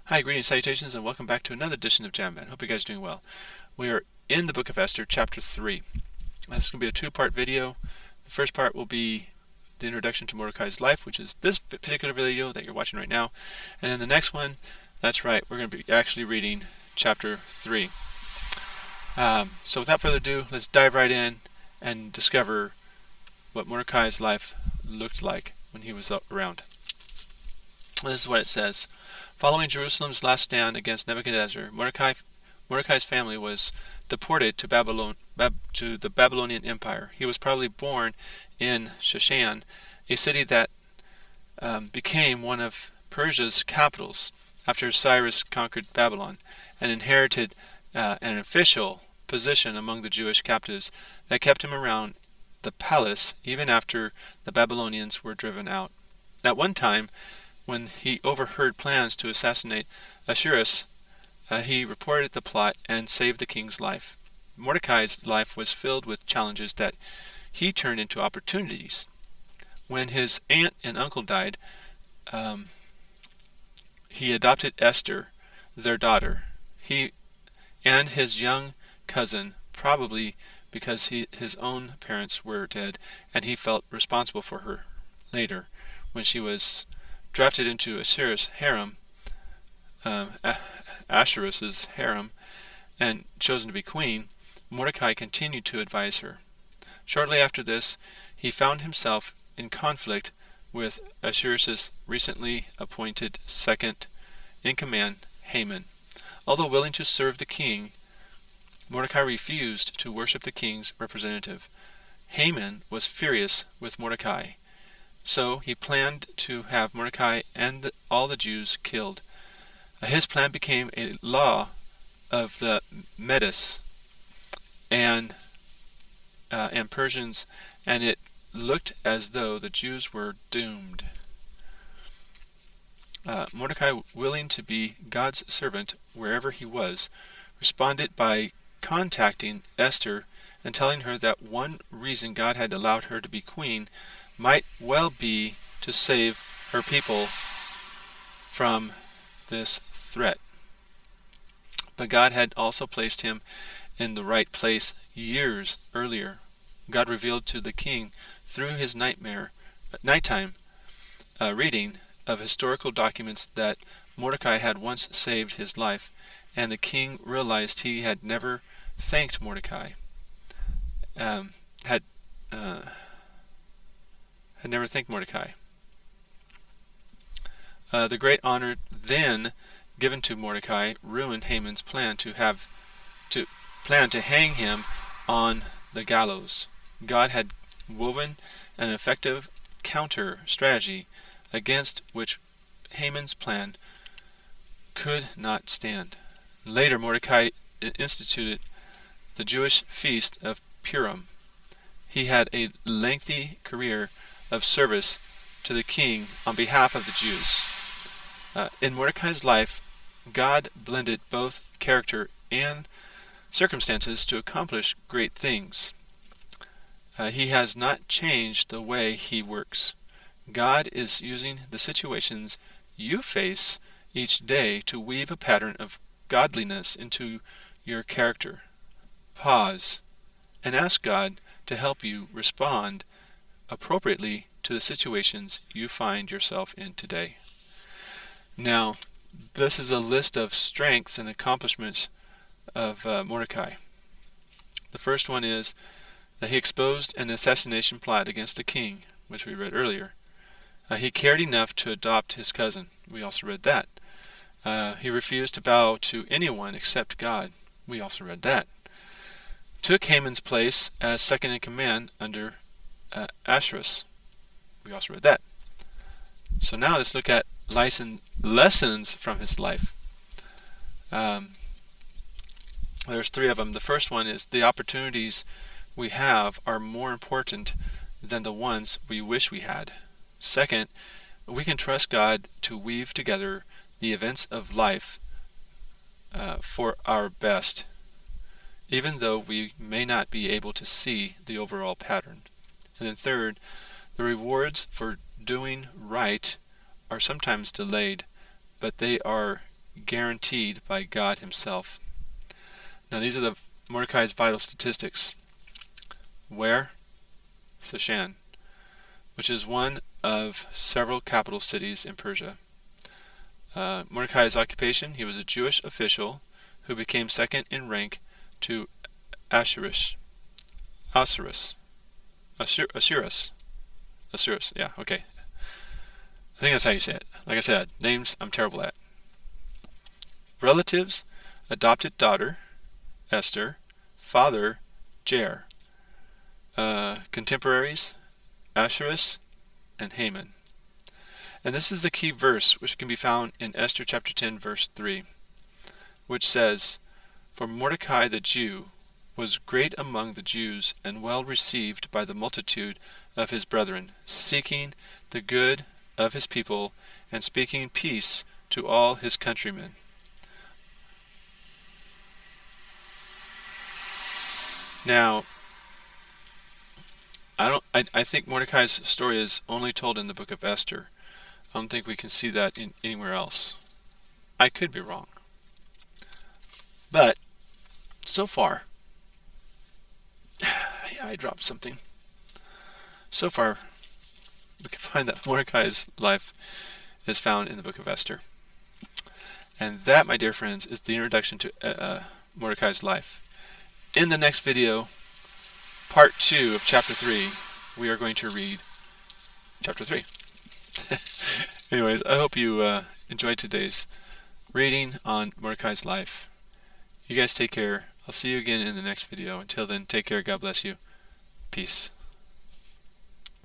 Hi, greetings, salutations, and welcome back to another edition of Jam Band. Hope you guys are doing well. We are in the book of Esther, chapter 3. This is going to be a two-part video. The first part will be the introduction to Mordecai's life, which is this particular video that you're watching right now. And in the next one, that's right, we're going to be actually reading chapter 3. So without further ado, let's dive right in and discover what Mordecai's life looked like when he was around. This is what it says. Following Jerusalem's last stand against Nebuchadnezzar, Mordecai's family was deported to to the Babylonian Empire. He was probably born in Shushan, a city that became one of Persia's capitals after Cyrus conquered Babylon, and inherited an official position among the Jewish captives that kept him around the palace even after the Babylonians were driven out. At one time, when he overheard plans to assassinate Ahasuerus, he reported the plot and saved the king's life. Mordecai's life was filled with challenges that he turned into opportunities. When his aunt and uncle died, he adopted Esther, their daughter. He and his young cousin, probably because his own parents were dead, and he felt responsible for her later when she was drafted into Ahasuerus' harem, Ahasuerus' harem, and chosen to be queen. Mordecai continued to advise her. Shortly after this, he found himself in conflict with Ahasuerus' recently appointed second-in-command, Haman. Although willing to serve the king, Mordecai refused to worship the king's representative. Haman was furious with Mordecai, so he planned to have Mordecai and all the Jews killed. His plan became a law of the Medes and Persians, and it looked as though the Jews were doomed. Mordecai, willing to be God's servant wherever he was, responded by contacting Esther and telling her that one reason God had allowed her to be queen might well be to save her people from this threat. But God had also placed him in the right place years earlier. God revealed to the king through his nighttime reading of historical documents that Mordecai had once saved his life, and the king realized he had never thanked Mordecai. Had never thanked Mordecai. The great honor then given to Mordecai ruined Haman's plan to hang him on the gallows. God had woven an effective counter strategy against which Haman's plan could not stand. Later, Mordecai instituted the Jewish feast of Purim. He had a lengthy career of service to the king on behalf of the Jews. In Mordecai's life, God blended both character and circumstances to accomplish great things. He has not changed the way he works. God is using the situations you face each day to weave a pattern of godliness into your character. Pause and ask God to help you respond appropriately to the situations you find yourself in today. Now, this is a list of strengths and accomplishments of Mordecai. The first one is that he exposed an assassination plot against the king, which we read earlier. He cared enough to adopt his cousin. We also read that. He refused to bow to anyone except God. We also read that. Took Haman's place as second in command under Ahasuerus. We also read that. So now let's look at lessons from his life. There's three of them. The first one is the opportunities we have are more important than the ones we wish we had. Second, we can trust God to weave together the events of life for our best, even though we may not be able to see the overall pattern. And then third, the rewards for doing right are sometimes delayed, but they are guaranteed by God himself. Now these are Mordecai's vital statistics. Where? Shushan, which is one of several capital cities in Persia. Mordecai's occupation: he was a Jewish official who became second in rank to Ahasuerus. Yeah, okay. I think that's how you say it. Like I said, names I'm terrible at. Relatives: adopted daughter, Esther; father, Jair. Contemporaries: Ahasuerus and Haman. And this is the key verse, which can be found in Esther chapter 10, verse 3, which says, "For Mordecai the Jew was great among the Jews, and well received by the multitude of his brethren, seeking the good of his people, and speaking peace to all his countrymen." Now, I think Mordecai's story is only told in the book of Esther. I don't think we can see that anywhere else. I could be wrong. But, so far, yeah, I dropped something. So far, we can find that Mordecai's life is found in the book of Esther. And that, my dear friends, is the introduction to Mordecai's life. In the next video, part 2 of chapter 3, we are going to read chapter 3. Anyways, I hope you enjoyed today's reading on Mordecai's life. You guys take care. I'll see you again in the next video. Until then, take care. God bless you. Peace.